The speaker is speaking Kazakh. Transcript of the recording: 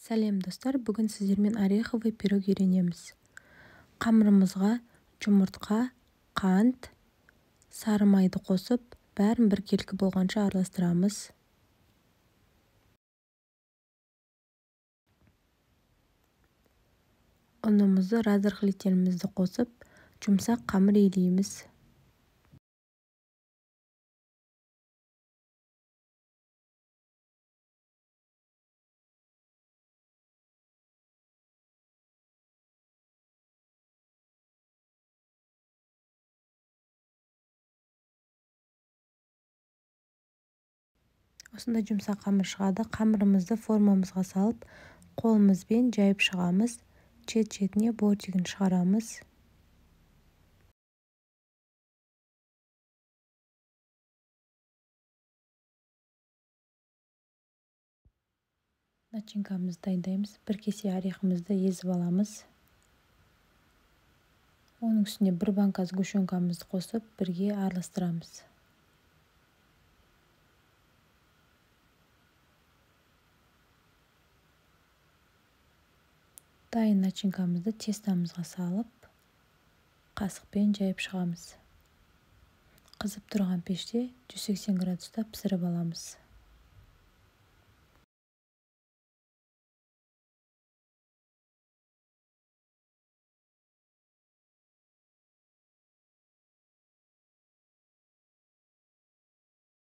Сәлем достар, бүгін сіздермен ореховый пирог үйренеміз. Қамырымызға жұмыртқа, қант, сары майды қосып, бәрін біркелкі болғанша араластырамыз. Ұнымызды, разрыхлителімізді қосып, жұмсақ қамыр илейміз. Осындай жұмсақ қамыр шығады. Қамырымызды формамызға салып, қолымызбен жайып шығамыз. Шет-шетіне бортигін шығарамыз. Начинкамызды дайындаймыз. Бір кесе орехімізді езіп аламыз. Оның үстіне бір банка сгущенкамызды қосып, бірге араластырамыз. Дайын начинкамызды тестамызға салып, қасықпен жайып шығамыз. Қызып тұрған пеште 180 градуста пісіріп аламыз.